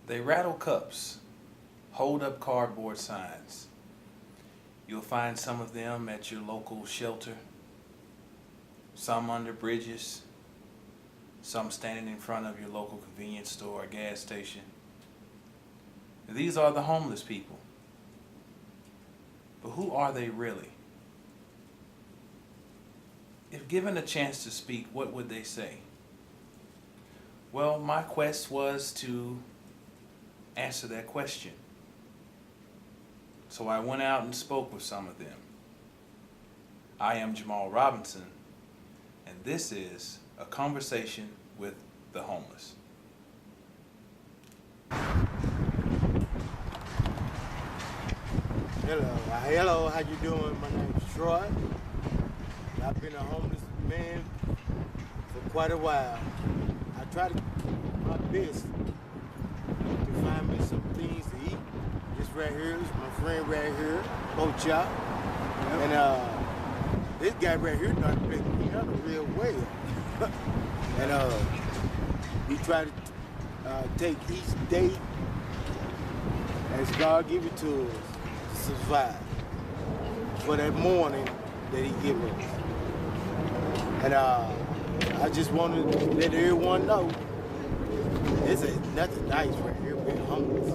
They rattle cups, hold up cardboard signs. You'll find some of them at your local shelter, some under bridges, some standing in front of your local convenience store or gas station. These are the homeless people. But who are they really? If given a chance to speak, what would they say? Well, my quest was to answer that question. So I went out and spoke with some of them. I am Jamal Robinson, and this is a conversation with the homeless. Hello, how you doing? My name's Troy. I've been a homeless man for quite a while. I try to do my best to find me some things to eat. This right here is my friend right here, Poetic. And this guy right here knows how to play the piano real well. And we try to take each day as God give it to us to survive for that morning that he give us. And I just want to let everyone know this ain't nothing nice right here being homeless.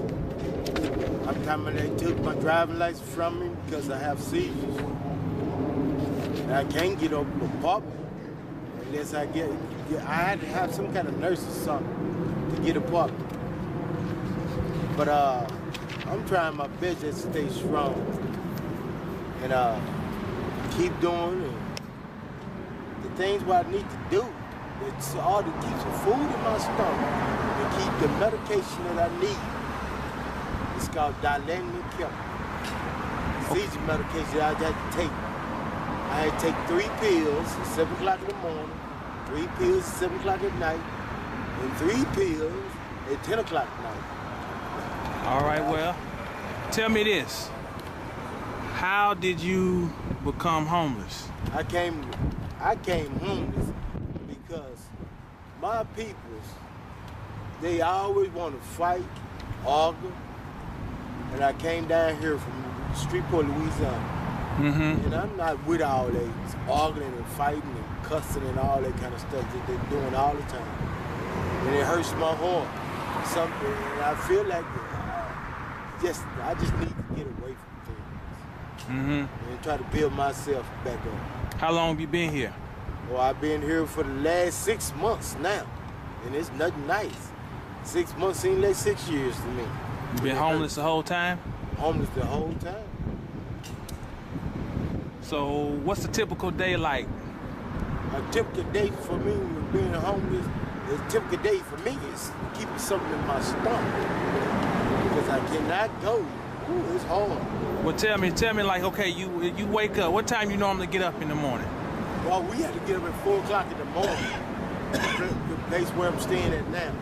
I'm coming, they took my driving license from me because I have seizures. And I can't get up a pop unless I had to have some kind of nurse or something to get a pop. But I'm trying my best to stay strong and keep doing it. The things what I need to do. It's all to keep some food in my stomach and keep the medication that I need. It's called dilantin. Seizure medication I had to take. I had to take 3 pills at 7 o'clock in the morning, 3 pills at 7 o'clock at night, and 3 pills at 10 o'clock at night. All right, well, tell me this. How did you become homeless? I came homeless because my peoples, they always want to fight, argue, and I came down here from Streetport, Louisiana. Mm-hmm. And I'm not with all that arguing and fighting and cussing and all that kind of stuff that they're doing all the time. And it hurts my heart. Something, and I feel like I just need to get away from things. Mm-hmm. And try to build myself back up. How long have you been here? Well, I've been here for the last 6 months now, and it's nothing nice. 6 months seems like 6 years to me. You been homeless the whole time? Homeless the whole time. So what's a typical day like? A typical day for me being homeless, a typical day for me is keeping something in my stomach. Because I cannot go. Ooh, it's hard. Well, tell me, like, okay, you wake up. What time you normally get up in the morning? Well, we had to get up at 4 o'clock in the morning. The place where I'm staying at now,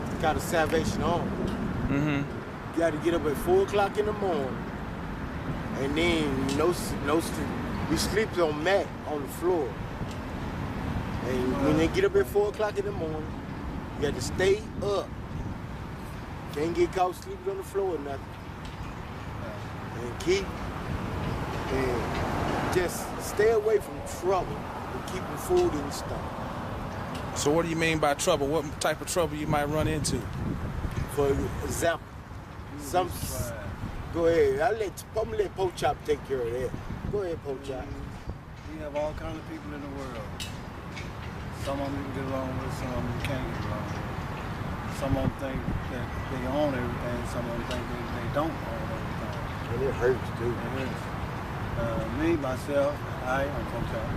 it's got a Salvation Army. Mm-hmm. You got to get up at 4 o'clock in the morning, and then we sleep on mat on the floor. And when they get up at 4 o'clock in the morning, you got to stay up. Can't get caught sleeping on the floor or nothing. And just stay away from trouble and keeping food in the stomach. So what do you mean by trouble? What type of trouble you might run into? For example, go ahead. I'm gonna let Pochop take care of that. Go ahead, Pochop. We have all kinds of people in the world. Some of them you can get along with, some of them you can't get along with. Some of them think that they own everything, some of them think they don't own everything. And it hurts too. It hurts. Me, myself, I am Pochop.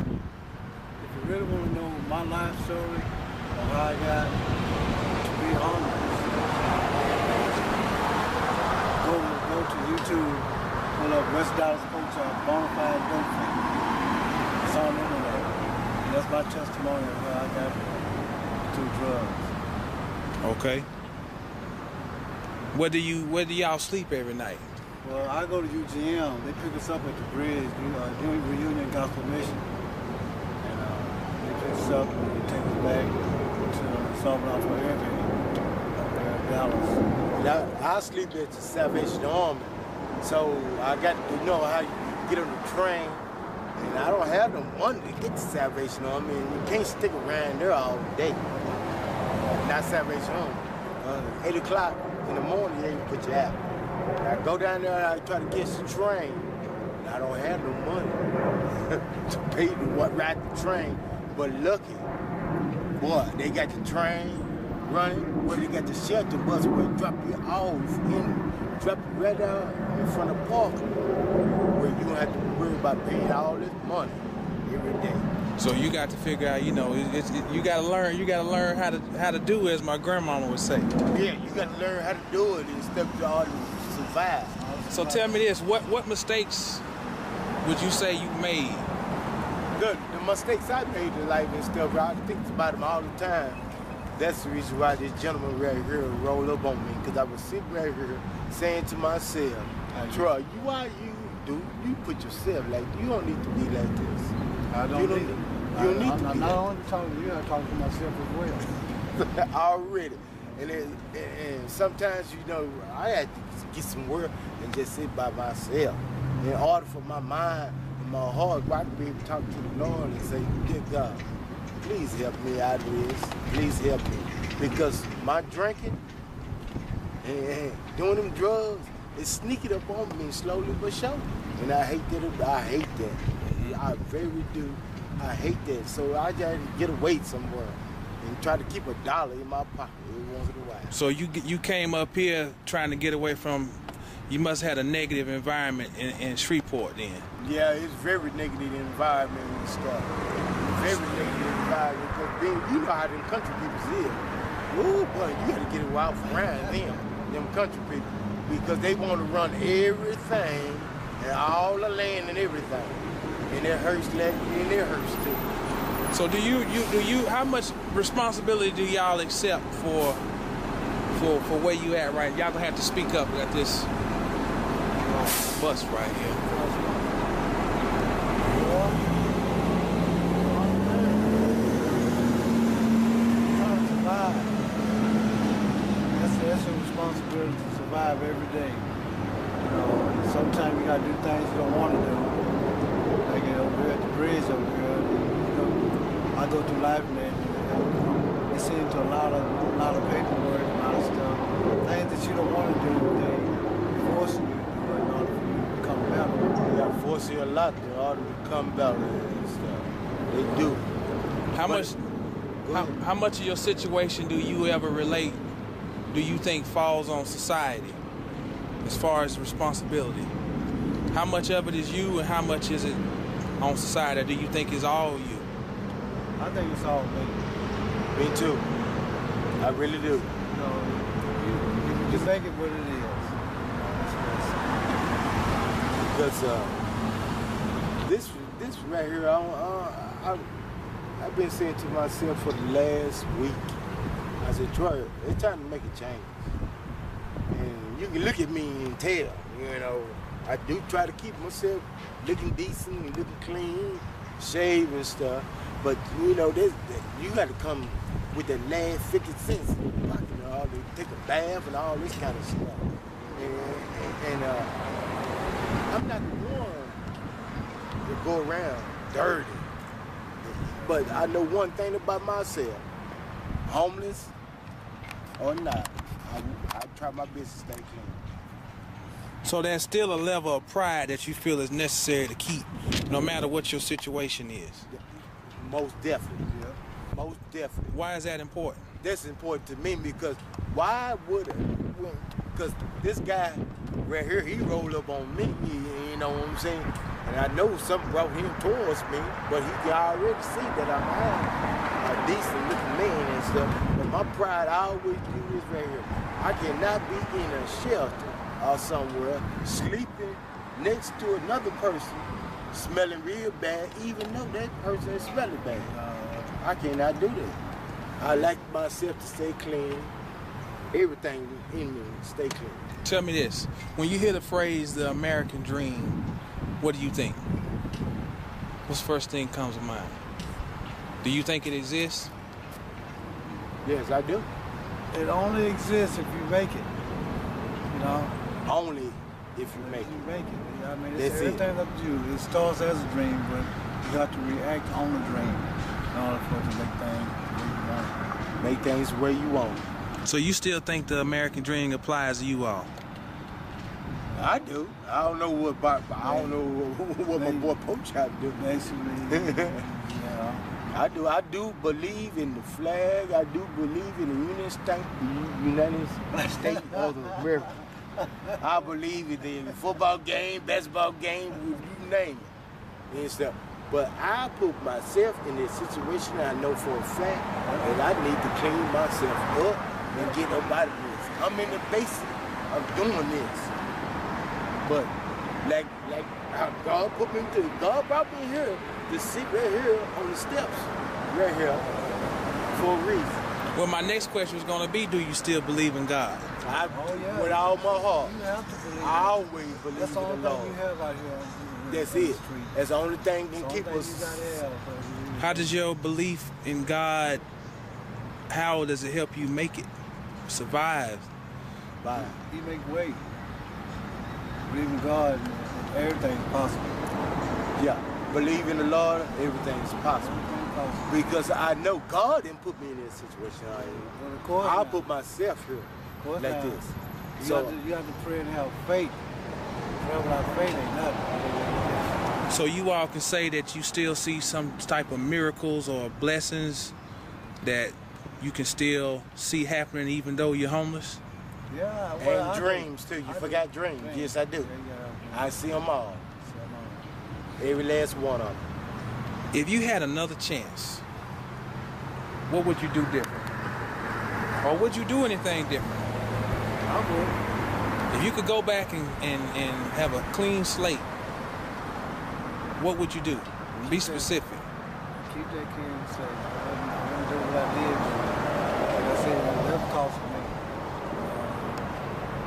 If you really want to know my life story of how I got to be homeless, go to YouTube, pull up West Dallas Pochop, Bonafide Dope Fiend. It's on the internet. And that's my testimony of how I got to drugs. Okay. Where do y'all sleep every night? Well, I go to UGM. They pick us up at the bridge, Reunion Gospel Mission. And they pick us up and they take us back to Salvador for Airport. Now, I sleep at the Salvation Army, so I got to know how you get on the train, and I don't have no money to get to Salvation Army, and you can't stick around there all day. Not Salvation Army. 8 o'clock in the morning, you ain't put you out. I go down there and I try to catch the train, and I don't have no money to pay to ride the train, but lucky, boy, they got the train running, well, they got the shelter bus where they drop you off drop you right down in front of park, where you don't have to worry about paying all this money every day. So you got to figure out, you know, you got to learn how to do as my grandmama would say. Yeah, you got to learn how to do it instead of all to survive. So tell me this, what mistakes would you say you made? The mistakes I made in life and stuff, I think about them all the time. That's the reason why this gentleman right here rolled up on me, because I was sitting right here saying to myself, Troy, you put yourself like, you don't need to be like this. I don't need it. I'm not only talking to you, I'm talking to myself as well. Already. And sometimes, you know, I had to get some work and just sit by myself. In order for my mind and my heart, where I can be able to talk to the Lord and say, dear God, please help me out of this. Please help me. Because my drinking and doing them drugs is sneaking up on me slowly but surely. And I hate that. I hate that. I very do. I hate that. So I got to get away somewhere and try to keep $1 in my pocket every once in a while. So you came up here trying to get away from, you must have had a negative environment in Shreveport then. Yeah, it's very negative environment and stuff. Very negative environment. Because you know how them country people is. Ooh, boy, you got to get away from around them country people. Because they want to run everything and all the land and everything. And it hurts like, and it hurts too. So do you how much responsibility do y'all accept for where you at right? Y'all gonna have to speak up at this bus right here. Trying to survive. That's your responsibility to survive every day. You know, sometimes you gotta do things you don't want to do. Like over here at the bridge over here, you know, I go through life and it seems to a lot of paperwork, a lot of stuff, things that you don't want to do, they force you to do in order for you to become better. They got to force you a lot in order to become better and stuff. They do. How much of your situation do you ever relate, do you think falls on society as far as responsibility? How much of it is you and how much is it on society? Or do you think it's all you? I think it's all me. Me too. I really do. You know, you just make it what it is. Because this right here, I've been saying to myself for the last week, I said, Troy, it's time to make a change. And you can look at me and tell, you know, I do try to keep myself looking decent and looking clean, shave and stuff. But you know, you got to come with the last 50 cents in your pocket, you know, to take a bath and all this kind of stuff. And I'm not the one to go around dirty. But I know one thing about myself: homeless or not, I try my best to stay clean. So there's still a level of pride that you feel is necessary to keep, no matter what your situation is. Most definitely, yeah. Most definitely. Why is that important? That's important to me because why would it? Because this guy right here, he rolled up on me, you know what I'm saying? And I know something brought him towards me, but he can already see that I'm a decent looking man and stuff. But my pride, I always do this right here. I cannot be in a shelter or somewhere sleeping next to another person smelling real bad, even though that person is smelling bad. I cannot do that. I like myself to stay clean. Everything in me stay clean. Tell me this, when you hear the phrase the American dream, what do you think? What's the first thing comes to mind? Do you think it exists? Yes, I do. It only exists if you make it. No. Only if you make You it. make it. I mean, That's it. everything's up to you. It starts as a dream, but you have to react on the dream in order for it to make things where you want it. Make things where you want. So you still think the American dream applies to you all? I do. I don't know what I don't know what my boy Poetic do. Basically, yeah. I do believe in the flag. I do believe in the United States of America. I believe in the football game, basketball game, you name it, and stuff. But I put myself in this situation. I know for a fact that I need to clean myself up and get up out of this. I'm in the basic of doing this. But like how God brought me here to sit right here on the steps, right here, for a reason. Well, my next question was going to be, do you still believe in God? With all my heart. You have to believe. I always believe That's the in only the thing Lord. you have out here. That's on the it. street. That's the only thing that That's keep the only us. thing you gotta have. How does your belief in God, how does it help you make it, survive? Bye. He make way. Believe in God, and everything's possible. Yeah. Believe in the Lord, everything's possible. Everything's possible. Because I know God didn't put me in this situation. Well, of course I not. put myself here Of course like not. this. You, So you have to pray and have faith. Prayer without faith ain't nothing. So you all can say that you still see some type of miracles or blessings that you can still see happening even though you're homeless? Yeah, well, and I dreams do. too. You I do. forgot dreams. Yes, I do. Yeah, I see them all. yeah. Every last one of them. If you had another chance, what would you do different? Or would you do anything different? I would. If you could go back and have a clean slate, what would you do? Be specific. Keep that kid safe. I wouldn't do what I did. But like I said, it never cost me.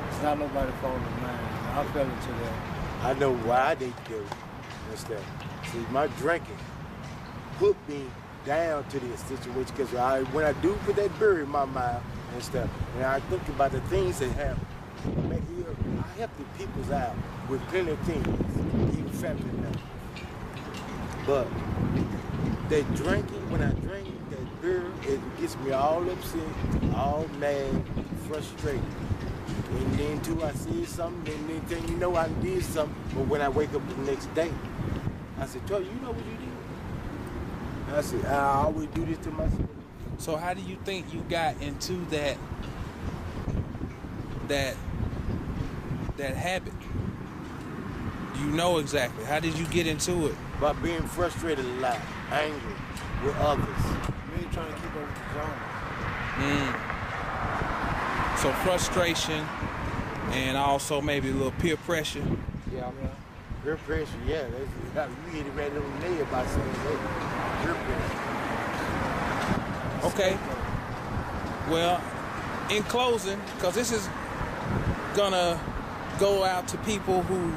It's not nobody's fault of mine. I fell into that. I know what I need to do. That's that. See, my drinking put me down to this situation because when I do put that beer in my mouth and stuff, and I think about the things that happen, I help the peoples out with plenty of things, even family members. But that drinking, when I drink that beer, it gets me all upset, all mad, frustrated. And then too, I see something, and then you know I did something. But when I wake up the next day, I said, Troy, you know what you did? I said, I always do this to myself. So how do you think you got into that habit? You know exactly. How did you get into it? By being frustrated a lot, angry with others. Really trying to keep up with the zone. So frustration and also maybe a little peer pressure. Yeah. Peer pressure, yeah. You hit it right on the nail by saying that. Peer pressure. Okay. Well, in closing, because this is gonna go out to people who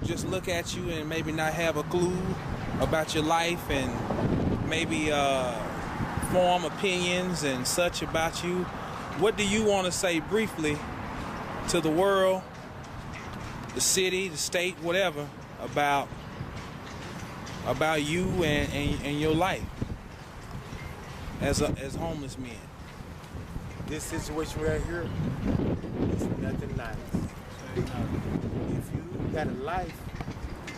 just look at you and maybe not have a clue about your life and maybe form opinions and such about you. What do you want to say briefly to the world, the city, the state, whatever, about you and your life as homeless men? This situation right here is nothing nice. If you got a life,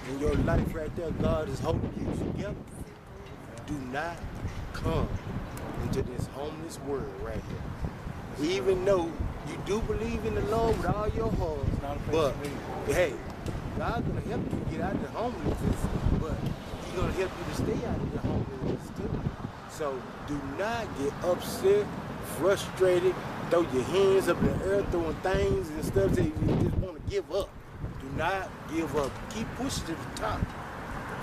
in your life right there, God is holding you together. Do not come into this homeless world right here. Even though you do believe in the Lord with all your heart, but hey, God's gonna help you get out of the homelessness, but He's gonna help you to stay out of the homelessness too. So do not get upset, frustrated, throw your hands up in the air, throwing things and stuff that you just want to give up. Do not give up. Keep pushing to the top.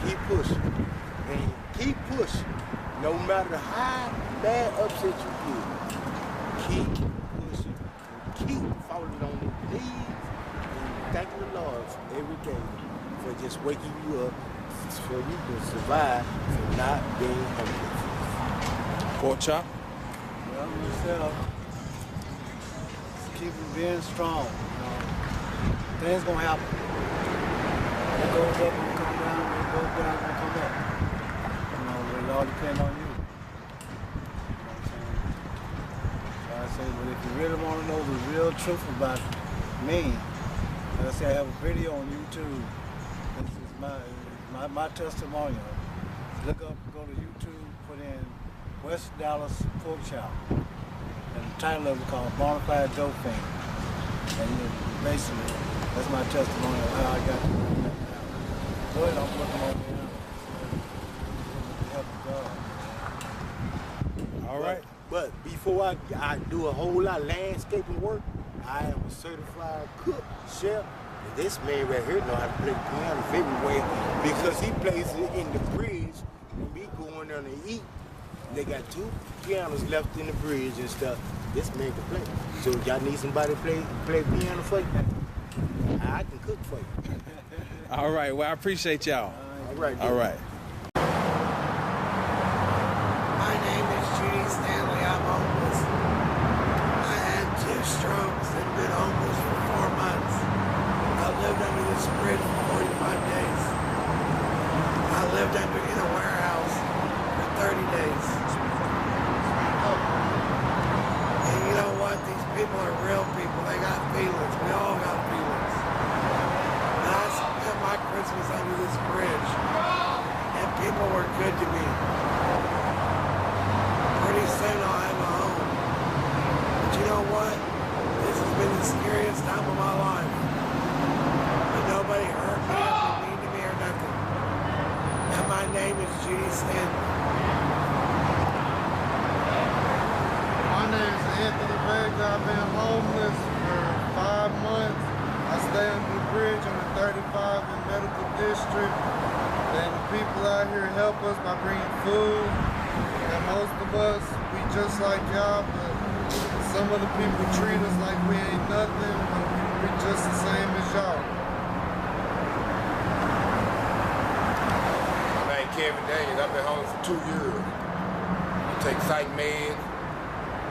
Keep pushing. And keep pushing. No matter how bad upset you get, keep pushing. Keep falling on your knees and thanking the Lord every day for just waking you up, for you to survive, for not being homeless. Pork chop? Well, myself, keep being strong. Things gonna happen. It goes up and come down, it goes down and come up. It all depends on you. So I say, but if you really want to know the real truth about me, like I say, I have a video on YouTube. This is my testimonial. Look up, go to YouTube, put in West Dallas Pork Chop. And the title of it called Bonafide Dope Fiend. And basically, that's my testimony of how I got to that. Go ahead, I'm looking over there. With the help of God. All right. But before I do a whole lot of landscaping work, I am a certified cook, chef. And this man right here know how to play the piano very well because he plays it in the bridge when we go in there and eat. They got 2 pianos left in the bridge and stuff. This man can play. So y'all need somebody to play piano for you? I can cook for you. All right. Well, I appreciate y'all. All right. All right. My name is Judy Stanley. I'm homeless. I had 2 strokes and been homeless for 4 months. I lived under this bridge for 45 days. I lived in a warehouse for 30 days. And you know what? These people are real people. They got feelings. We all got feelings. And I spent my Christmas under this bridge. And people were good to me. Pretty soon I'll have a home. But you know what? This has been the scariest time of my life. But nobody hurt me, or mean to me or nothing. And my name is Judy Stanley. My name is Anthony Vega. I've been homeless for 5 months. I stay under the bridge on the 35 in Medical District. And the people out here help us by bringing food. And most of us, we just like y'all, but some of the people treat us like we ain't nothing, but we just the same as y'all. My name Kevin Daniels. I've been homeless for 2 years. I take psych meds.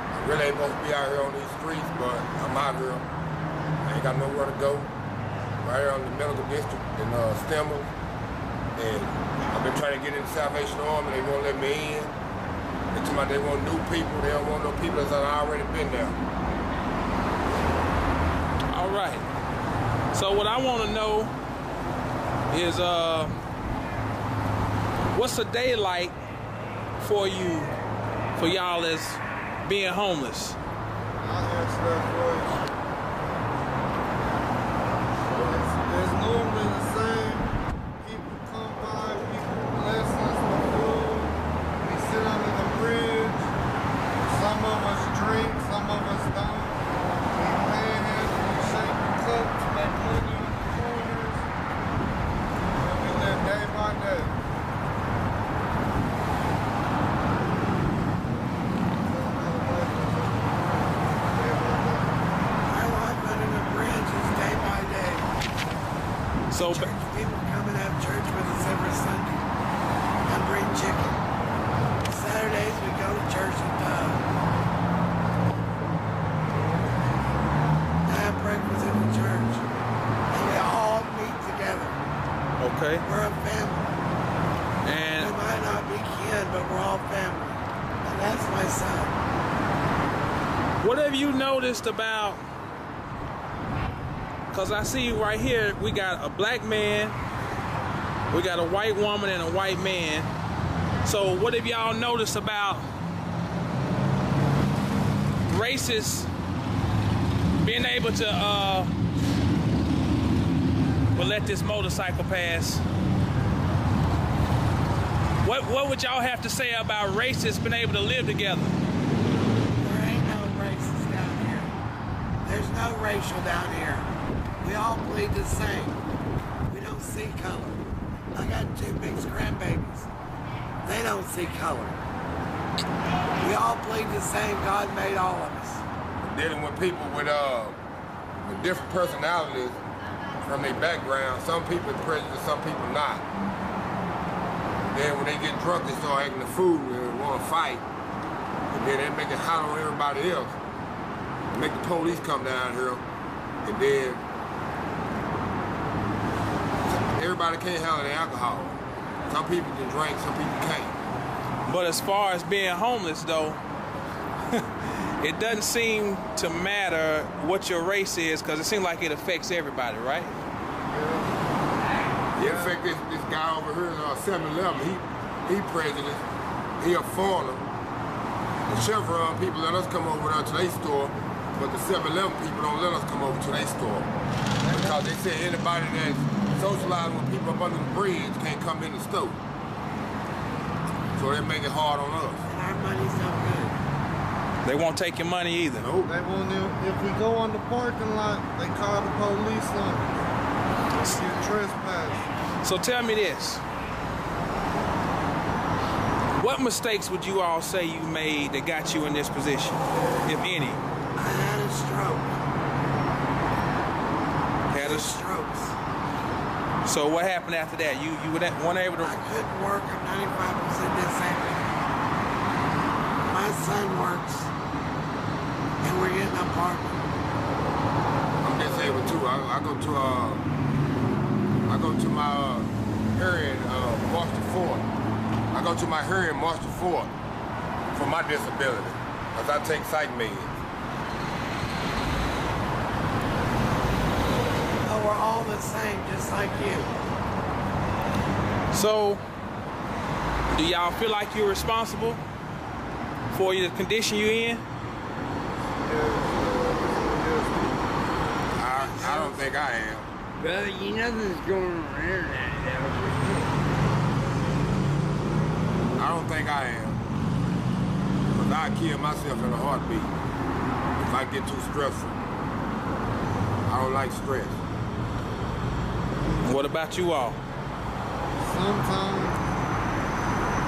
I really ain't supposed to be out here on these streets, but I'm out here. I ain't got nowhere to go. Right here on the Medical District in Stemmer. And I've been trying to get in the Salvation Army. They won't let me in. They tell me they want new people. They don't want no people that's already been there. All right. So what I want to know is what's a day like for you, for y'all as being homeless? I'll answer that for you. It's normally the same. People come by, people bless us with food. We sit under the bridge. Some of us drink, some of us don't. We panhandle, we shake the cups, make money on the corners. And we live day by day. My life under the bridge is day by day. So Church people come and have church with us every Sunday and bring chicken. Saturdays we go to church and have breakfast in the church. And we all meet together. okay. We're a family. We And might not be kin, but we're all family. And that's my son. what have you noticed about, because I see right here we got a black man, we got a white woman and a white man. So what have y'all noticed about racists being able to let this motorcycle pass? What would y'all have to say about racists being able to live together? There ain't no races down here. There's no racial down here. We all bleed the same. We don't see color. I got 2 mixed grandbabies. They don't see color. We all bleed the same. God made all of us. Dealing with people with different personalities from their background. Some people are prejudiced, some people not. Then when they get drunk, they start acting the fool and want to fight. And then they make it hot on everybody else. make the police come down here, and then everybody can't handle the alcohol. Some people can drink, some people can't. But as far as being homeless, though, it doesn't seem to matter what your race is, because it seems like it affects everybody, right? Yeah. In fact, this guy over here, 7-Eleven, he president, he a foreigner. The Chevron people let us come over there to their store, but the 7-Eleven people don't let us come over to their store. Because they say anybody that's socializing with people up under the bridge can't come in the store. So they make it hard on us. And our money's no good. They won't take your money either. Nope. They won't even, if we go on the parking lot, they call the police on us. You trespass. So tell me this. What mistakes would you all say you made that got you in this position, if any? I had a stroke. Had a Strokes. So what happened after that? You weren't able to... I couldn't work. I'm 95% disabled. My son works, and we're getting an apartment. I'm disabled too. I go to my hearing March the 4th. I go to my hearing March the 4th for my disability, because I take psych meds. Oh, we're all the same, just like you. So, do y'all feel like you're responsible for the condition you're in? I don't think I am. Brother, you know this going on the internet now. I don't think I am. Because I'd kill myself in a heartbeat if I get too stressful. I don't like stress. What about you all? Sometimes,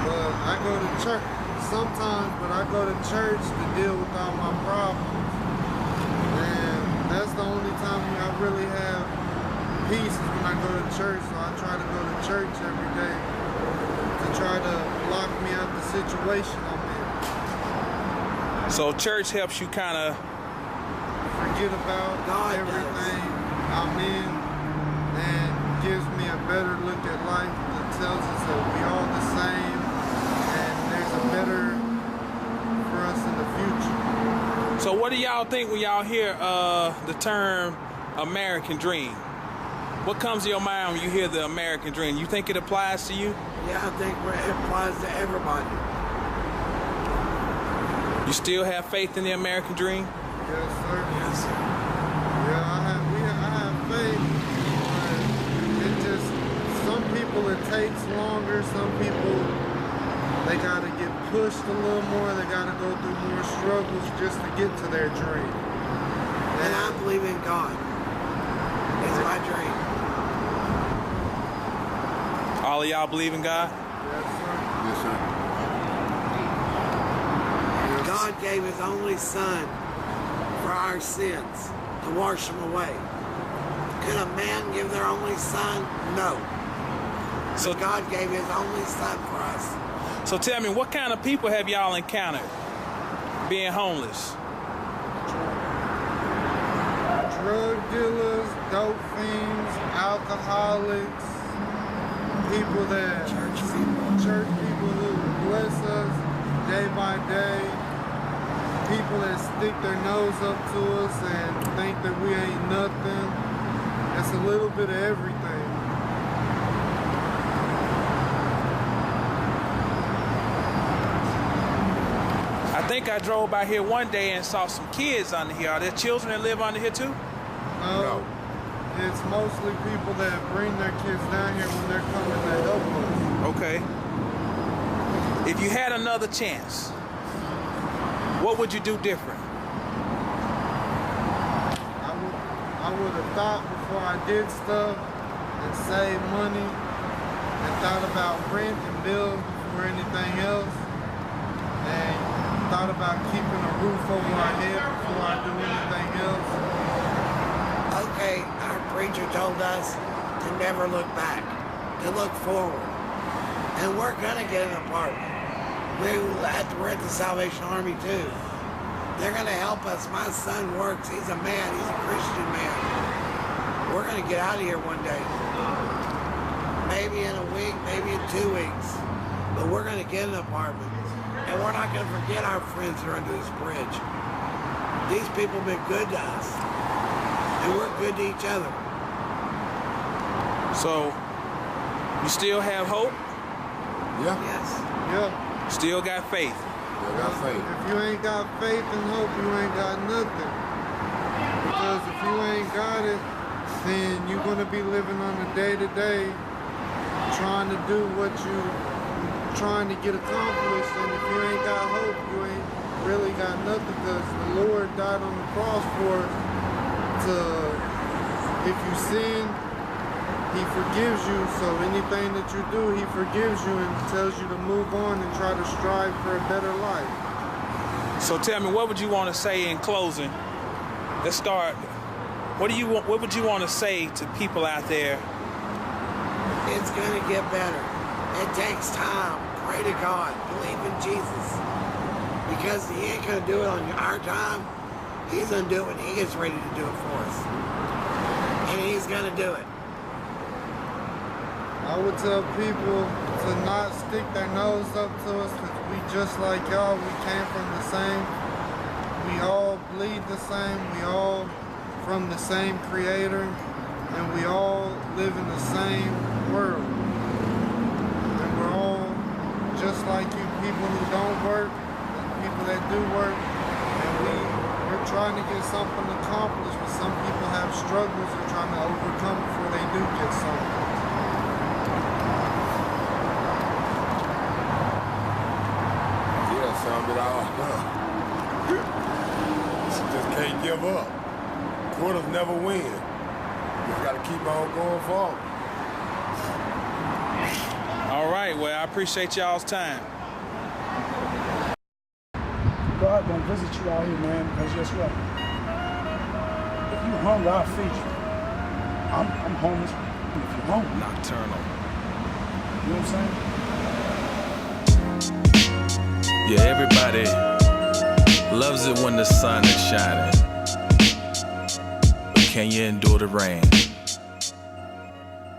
but I go to church. Sometimes, but I go to church to deal with all my problems. And that's the only time I really have peace is when I go to church. So I try to go to church every day to try to lock me out the situation I'm in. So church helps you kind of... Forget about God everything I'm in and gives me a better look at life that tells us that we all the same and there's a better for us in the future. So what do y'all think when y'all hear the term American Dream? What comes to your mind when you hear the American Dream? You think it applies to you? Yeah, I think it applies to everybody. You still have faith in the American Dream? Yes, sir. Yes, sir. Yeah, I have faith, but it just, some people it takes longer, some people they gotta get pushed a little more, they gotta go through more struggles just to get to their dream. And I believe in God. It's my dream. All of y'all believe in God? Yes, sir. Yes, sir. God gave his only son for our sins, to wash them away. Could a man give their only son? No. So God gave his only son for us. So tell me, what kind of people have y'all encountered being homeless? Drug dealers, dope fiends, alcoholics, people that church people who bless us day by day, people that stick their nose up to us and think that we ain't nothing. It's a little bit of everything. I think I drove by here one day and saw some kids under here. Are there children that live under here too? No. It's mostly people that bring their kids down here when they're coming to help us. Okay. If you had another chance, what would you do different? I would have thought before I did stuff and saved money and thought about rent and bills before anything else and thought about keeping a roof over our head before I do anything else. Okay, our preacher told us to never look back, to look forward. And we're gonna get an apartment. We're at the Salvation Army too. They're going to help us. My son works. He's a man. He's a Christian man. We're going to get out of here one day. Maybe in a week, maybe in 2 weeks. But we're going to get an apartment. And we're not going to forget our friends that are under this bridge. These people have been good to us. And we're good to each other. So, you still have hope? Yeah. Yes. Yeah. Still got faith? Still got faith. If you ain't got faith and hope, you ain't got nothing. Because if you ain't got it, then you're going to be living on a day-to-day trying to do what you trying to get accomplished. And if you ain't got hope, you ain't really got nothing, because the Lord died on the cross for us to, if you sin, He forgives you. So anything that you do, He forgives you and tells you to move on and try to strive for a better life. So tell me, what would you want to say in closing? Let's start. What would you want to say to people out there? It's going to get better. It takes time. Pray to God. Believe in Jesus. Because He ain't going to do it on our time. He's going to do it when He gets ready to do it for us. And He's going to do it. I would tell people to not stick their nose up to us, because we just like y'all. We came from the same. We all bleed the same. We all from the same Creator. And we all live in the same world. And we're all just like you people who don't work, and people that do work. And we're trying to get something accomplished, but some people have struggles they're trying to overcome before they do get something. Yeah, sum it all up. You just can't give up. Quitters never win. You just gotta keep on going forward. All right, well, I appreciate y'all's time. God gonna visit you out here, man, because guess what? If you hungry, I'll feed you. I'm homeless. If you're hungry, Nocturnal. you know what I'm saying? Yeah, everybody loves it when the sun is shining. But can you endure the rain?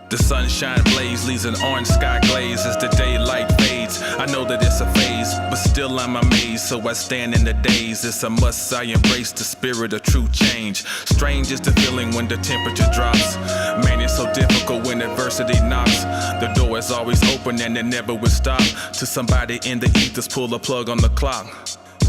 The sunshine blaze leaves an orange sky glaze as the daylight fades. I know that it's a phase, but still I'm amazed, so I stand in the daze. It's a must, I embrace the spirit of true change. Strange is the feeling when the temperature drops. Man, it's so difficult when adversity knocks. The door is always open and it never will stop. To somebody in the ethers, pull a plug on the clock.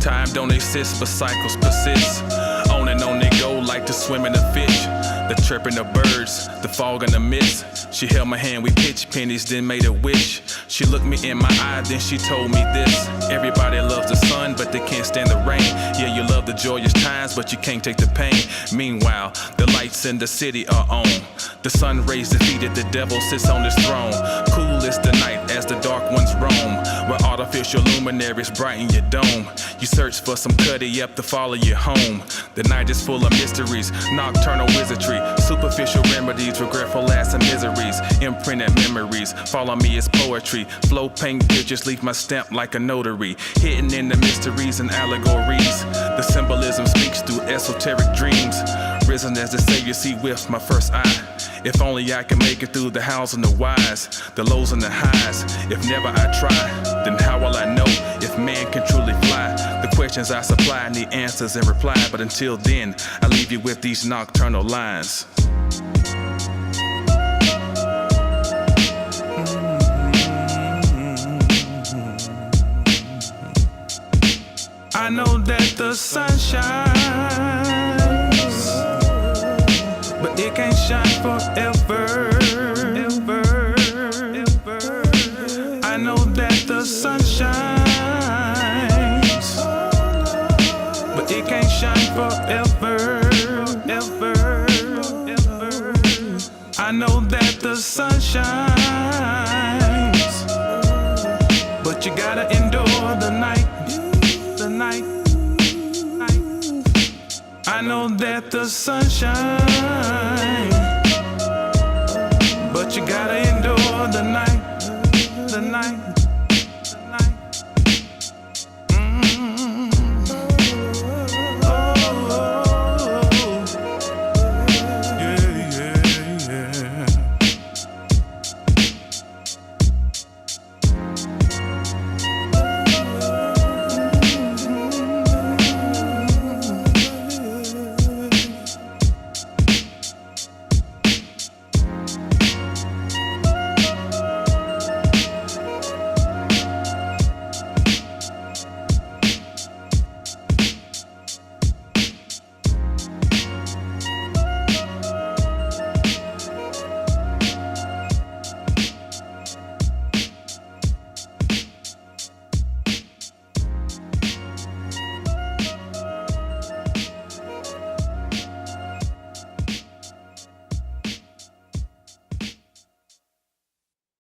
Time don't exist, but cycles persist. On and on they go like to swim in a fish. The chirping of birds, the fog and the mist. She held my hand, we pitched pennies, then made a wish. She looked me in my eye, then she told me this. Everybody loves the sun, but they can't stand the rain. Yeah, you love the joyous times, but you can't take the pain. Meanwhile, the lights in the city are on. The sun rays defeated, the devil sits on his throne. Cool is the night as the dark ones roam, where artificial luminaries brighten your dome. You search for some cuddy up to follow you home. The night is full of mysteries, nocturnal wizardry, superficial remedies, regretful laughs and miseries, imprinted memories. Follow me as poetry, flow paint pictures, leave my stamp like a notary. Hidden in the mysteries and allegories, the symbolism speaks through esoteric dreams. Risen as the Savior see with my first eye. If only I can make it through the hows and the whys, the lows and the highs. If never I try, then how will I know if man can truly fly? The questions I supply need answers and reply, but until then, I leave you with these nocturnal lines. I know that the sun shines, but it can't shine forever. I know that the sun shines, but it can't shine forever. I know that the sun shines, but you gotta endure the night. I know that the sun shines, but you gotta endure the night.